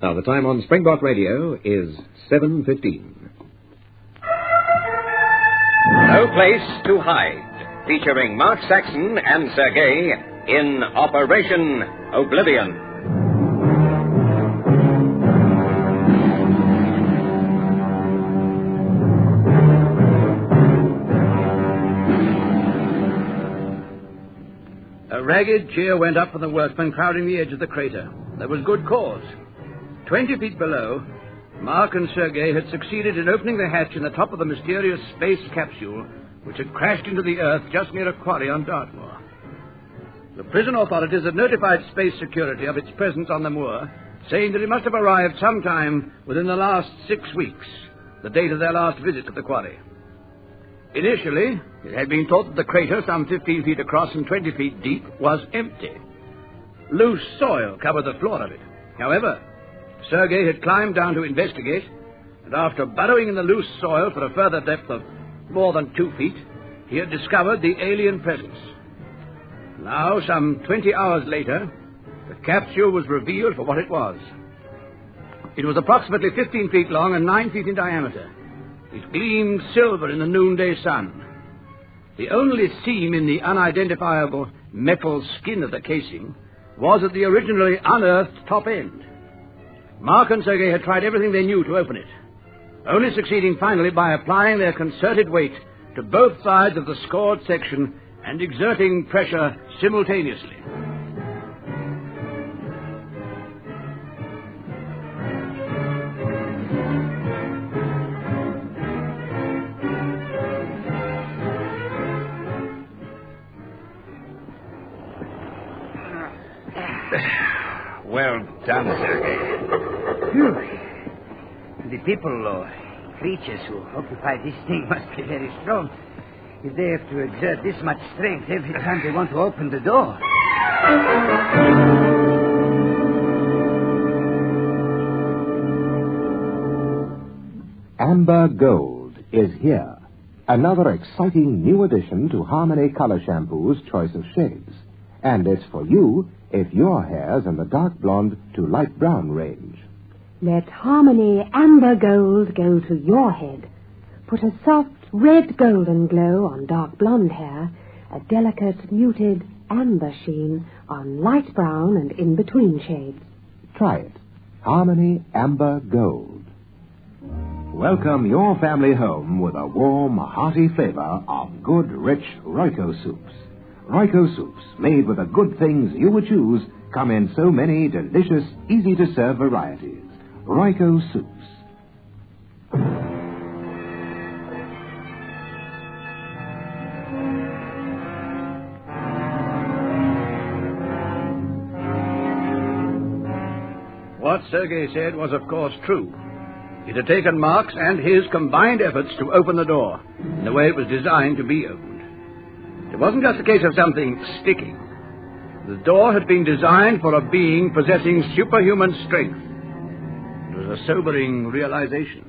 Now, the time on Springbok Radio is 7:15. No Place to Hide, featuring Mark Saxon and Sergei in Operation Oblivion. A ragged cheer went up from the workmen crowding the edge of the crater. There was good cause. 20 feet below, Mark and Sergei had succeeded in opening the hatch in the top of the mysterious space capsule which had crashed into the Earth just near a quarry on Dartmoor. The prison authorities had notified space security of its presence on the moor, saying that it must have arrived sometime within the last 6 weeks, the date of their last visit to the quarry. Initially, it had been thought that the crater, some 15 feet across and 20 feet deep, was empty. Loose soil covered the floor of it. However, Sergei had climbed down to investigate, and after burrowing in the loose soil for a further depth of more than 2 feet, he had discovered the alien presence. Now, some 20 hours later, the capsule was revealed for what it was. It was approximately 15 feet long and 9 feet in diameter. It gleamed silver in the noonday sun. The only seam in the unidentifiable metal skin of the casing was at the originally unearthed top end. Mark and Sergei had tried everything they knew to open it, only succeeding finally by applying their concerted weight to both sides of the scored section and exerting pressure simultaneously. Well done, Sergei. The people or creatures who occupy this thing must be very strong if they have to exert this much strength every time they want to open the door. Amber Gold is here. Another exciting new addition to Harmony Color Shampoo's choice of shades. And it's for you if your hair's in the dark blonde to light brown range. Let Harmony Amber Gold go to your head. Put a soft red golden glow on dark blonde hair, a delicate muted amber sheen on light brown and in-between shades. Try it. Harmony Amber Gold. Welcome your family home with a warm, hearty flavor of good, rich Royco soups. Royco soups, made with the good things you would choose, come in so many delicious, easy-to-serve varieties. Royco soups. What Sergei said was, of course, true. It had taken Mark's and his combined efforts to open the door in the way it was designed to be opened. It wasn't just a case of something sticking. The door had been designed for a being possessing superhuman strength. It was a sobering realization.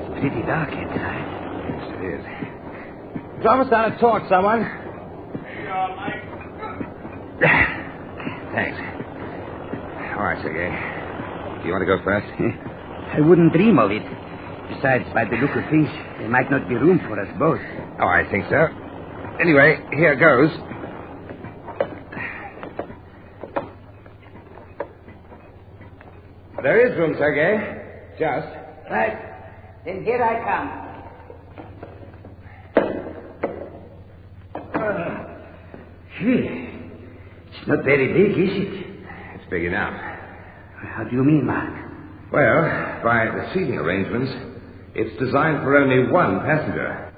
It's pretty dark inside. Yes, it is. Drop us down a torch, someone. Thanks. All right, Sergei. Do you want to go first? I wouldn't dream of it. Besides, by the look of things, there might not be room for us both. Oh, I think so. Anyway, here goes. There is room, Sergei. Just. Right. Then here I come. It's not very big, is it? It's big enough. How do you mean, Mark? Well, by the seating arrangements, it's designed for only one passenger.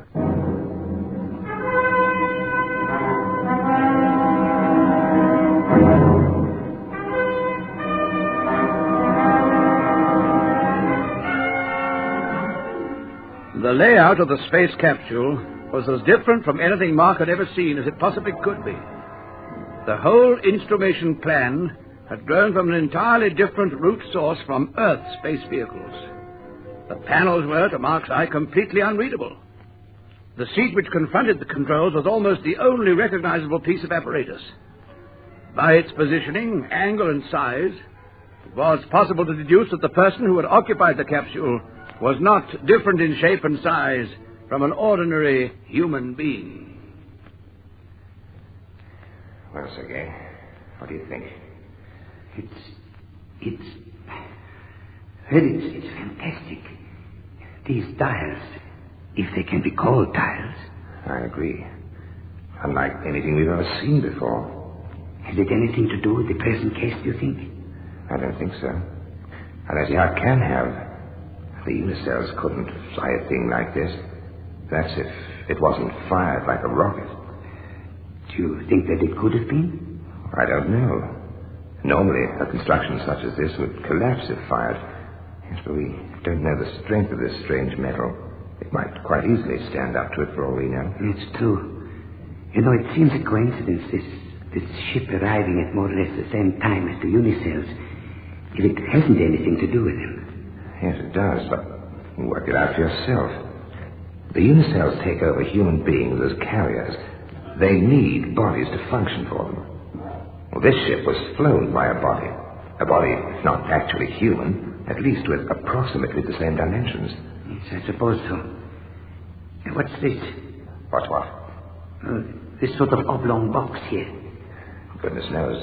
The layout of the space capsule was as different from anything Mark had ever seen as it possibly could be. The whole instrumentation plan had grown from an entirely different root source from Earth space vehicles. The panels were, to Mark's eye, completely unreadable. The seat which confronted the controls was almost the only recognizable piece of apparatus. By its positioning, angle, and size, it was possible to deduce that the person who had occupied the capsule was not different in shape and size from an ordinary human being. Well, Sergei, what do you think? It's fantastic. These dials, if they can be called dials. I agree. Unlike anything we've ever seen before. Has it anything to do with the present case, do you think? I don't think so. Unless it can have. The unicells couldn't fly a thing like this. That's if it wasn't fired like a rocket. Do you think that it could have been? I don't know. Normally, a construction such as this would collapse if fired. Yes, but we don't know the strength of this strange metal. It might quite easily stand up to it for all we know. It's true. You know, it seems a coincidence, this ship arriving at more or less the same time as the unicells, if it hasn't anything to do with them. Yes, it does, but work it out for yourself. The unicells take over human beings as carriers. They need bodies to function for them. Well, this ship was flown by a body, if not actually human, at least with approximately the same dimensions. Yes, I suppose so. What's this? What's what? This sort of oblong box here. Goodness knows.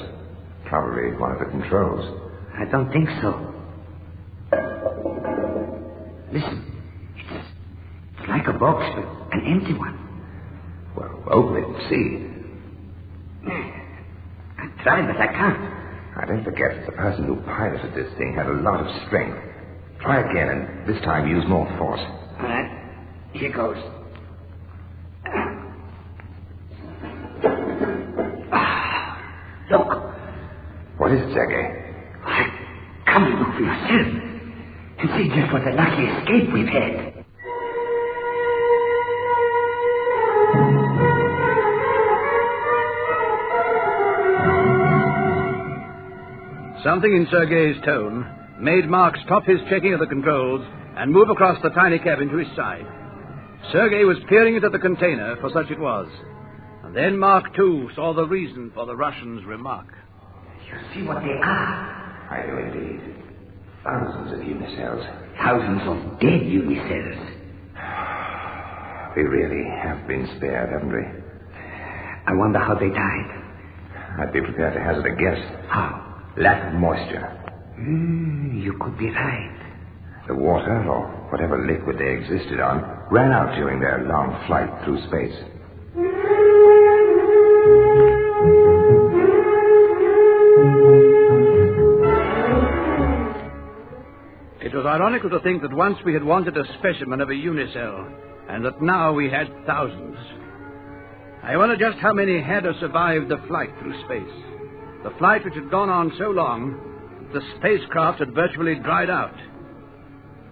Probably one of the controls. I don't think so. Listen. It's like a box, but an empty one. Well, open it and see. I tried, but I can't. I don't forget that the person who piloted this thing had a lot of strength. Try again, and this time use more force. All right. Here goes. Look. What is it, Sergei? Come and look for yourself. And see just what a lucky escape we've had. Something in Sergei's tone made Mark stop his checking of the controls and move across the tiny cabin to his side. Sergei was peering into the container, for such it was. And then Mark, too, saw the reason for the Russian's remark. You see what they are? I do indeed. Thousands of unicells. Thousands of dead unicells. We really have been spared, haven't we? I wonder how they died. I'd be prepared to hazard a guess. How? Lack of moisture. You could be right. The water, or whatever liquid they existed on, ran out during their long flight through space. It was ironical to think that once we had wanted a specimen of a unicell, and that now we had thousands. I wonder just how many had survived the flight through space. The flight which had gone on so long, the spacecraft had virtually dried out.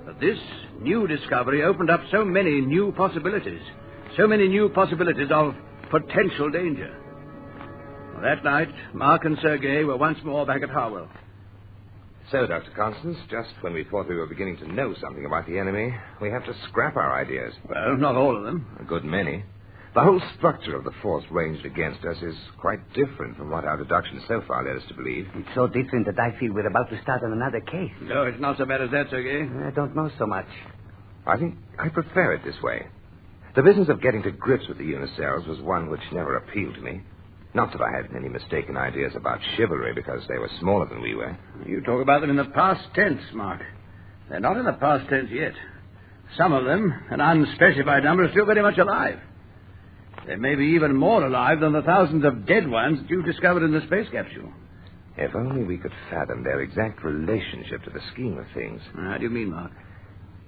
But this new discovery opened up so many new possibilities of potential danger. Well, that night, Mark and Sergei were once more back at Harwell. So, Dr. Constance, just when we thought we were beginning to know something about the enemy, we have to scrap our ideas. Well, not all of them. A good many. The whole structure of the force ranged against us is quite different from what our deductions so far led us to believe. It's so different that I feel we're about to start on another case. No, it's not so bad as that, Sergei. I don't know so much. I think I prefer it this way. The business of getting to grips with the unicells was one which never appealed to me. Not that I had any mistaken ideas about chivalry because they were smaller than we were. You talk about them in the past tense, Mark. They're not in the past tense yet. Some of them, an unspecified number, are still very much alive. They may be even more alive than the thousands of dead ones that you discovered in the space capsule. If only we could fathom their exact relationship to the scheme of things. How do you mean, Mark?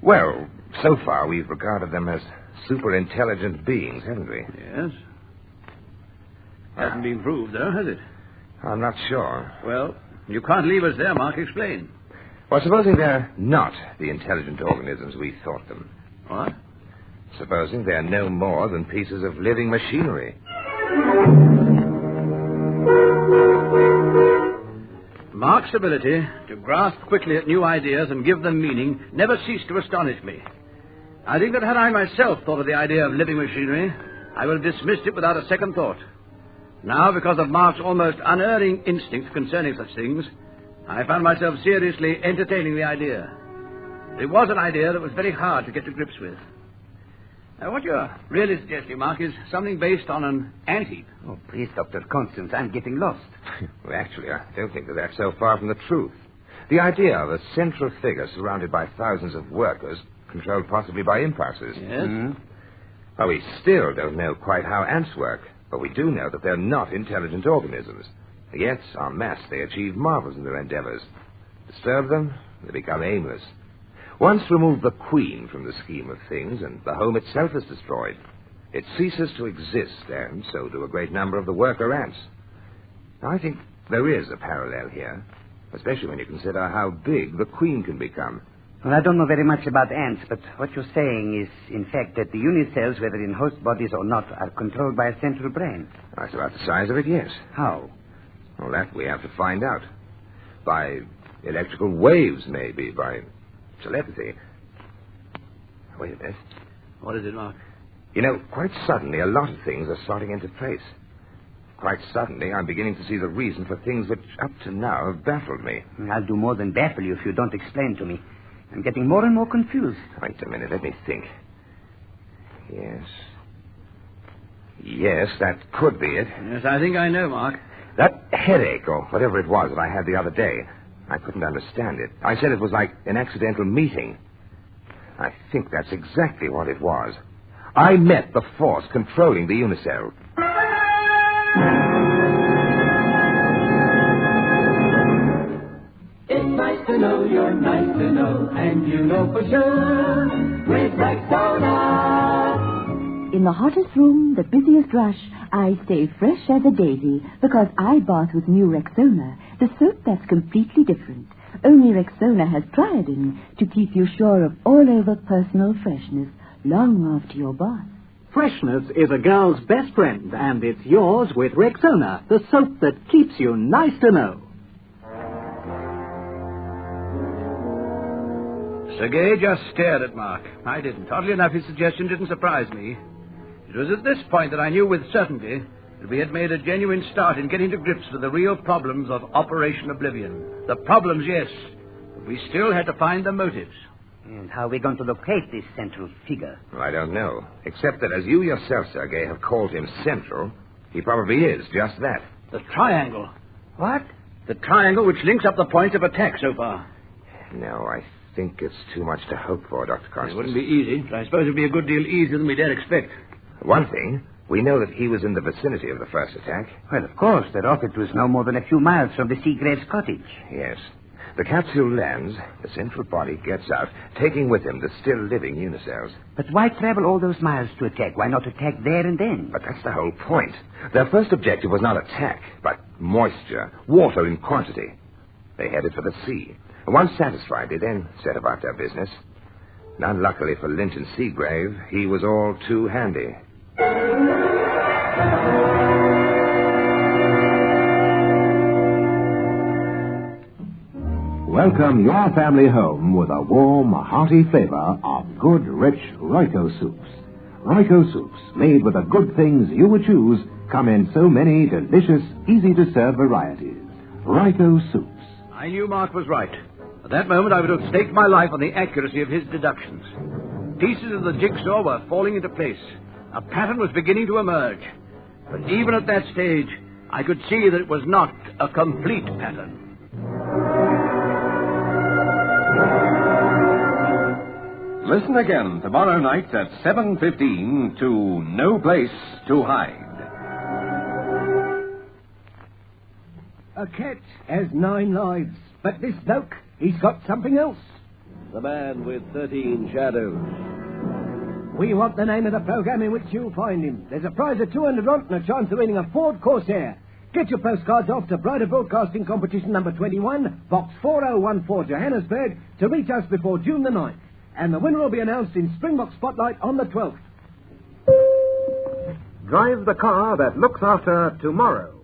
Well, so far we've regarded them as super-intelligent beings, haven't we? Yes. Hasn't been proved, though, has it? I'm not sure. Well, you can't leave us there, Mark. Explain. Well, supposing they're not the intelligent organisms we thought them. What? Supposing they're no more than pieces of living machinery. Mark's ability to grasp quickly at new ideas and give them meaning never ceased to astonish me. I think that had I myself thought of the idea of living machinery, I would have dismissed it without a second thought. Now, because of Mark's almost unerring instinct concerning such things, I found myself seriously entertaining the idea. It was an idea that was very hard to get to grips with. What you're really suggesting, Mark, is something based on an ant-heap. Oh, please, Dr. Constance, I'm getting lost. Well, actually, I don't think that that's so far from the truth. The idea of a central figure surrounded by thousands of workers, controlled possibly by impulses. Yes? Well, we still don't know quite how ants work, but we do know that they're not intelligent organisms. Yet, en masse, they achieve marvels in their endeavors. Disturb them, they become aimless. Once remove the queen from the scheme of things, and the home itself is destroyed. It ceases to exist, and so do a great number of the worker ants. Now, I think there is a parallel here, especially when you consider how big the queen can become. Well, I don't know very much about ants, but what you're saying is, in fact, that the unicells, whether in host bodies or not, are controlled by a central brain. That's about the size of it, yes. How? Well, that we have to find out. By electrical waves, maybe, by telepathy. Wait a minute. What is it, Mark? You know, quite suddenly, a lot of things are starting into place. Quite suddenly, I'm beginning to see the reason for things which, up to now, have baffled me. I'll do more than baffle you if you don't explain to me. I'm getting more and more confused. Wait a minute, let me think. Yes, that could be it. Yes, I think I know, Mark. That headache, or whatever it was that I had the other day, I couldn't understand it. I said it was like an accidental meeting. I think that's exactly what it was. I met the force controlling the unicell. It's nice to know you're nice to know, and you know for sure with Rexona. In the hottest room, the busiest rush, I stay fresh as a daisy because I bath with new Rexona, the soap that's completely different. Only Rexona has triodine to keep you sure of all-over personal freshness long after your bath. Freshness is a girl's best friend, and it's yours with Rexona, the soap that keeps you nice to know. Sergei just stared at Mark. I didn't. Oddly enough, his suggestion didn't surprise me. It was at this point that I knew with certainty that we had made a genuine start in getting to grips with the real problems of Operation Oblivion. The problems, yes, but we still had to find the motives. And how are we going to locate this central figure? Well, I don't know, except that as you yourself, Sergei, have called him central, he probably is just that. The triangle. What? The triangle which links up the points of attack so far. No, I think it's too much to hope for, Dr. Constance. It wouldn't be easy, but I suppose it would be a good deal easier than we dare expect. One thing, we know that he was in the vicinity of the first attack. Well, of course, the rocket was no more than a few miles from the Seagrave's cottage. Yes. The capsule lands, the central body gets out, taking with him the still-living unicells. But why travel all those miles to attack? Why not attack there and then? But that's the whole point. Their first objective was not attack, but moisture, water in quantity. They headed for the sea. And once satisfied, they then set about their business. And unluckily for Linton Seagrave, he was all too handy. Welcome your family home with a warm, hearty flavor of good, rich Royco soups. Royco soups, made with the good things you would choose, come in so many delicious, easy-to-serve varieties. Royco soups. I knew Mark was right. At that moment, I would have staked my life on the accuracy of his deductions. Pieces of the jigsaw were falling into place. A pattern was beginning to emerge. But even at that stage, I could see that it was not a complete pattern. Listen again tomorrow night at 7:15 to No Place to Hide. A cat has 9 lives, but this bloke, he's got something else. The man with 13 shadows. We want the name of the program in which you'll find him. There's a prize of 200 rand and a chance of winning a Ford Corsair. Get your postcards off to Brighter Broadcasting Competition number 21, Box 4014, Johannesburg, to reach us before June the 9th. And the winner will be announced in Springbok Spotlight on the 12th. Drive the car that looks after tomorrow.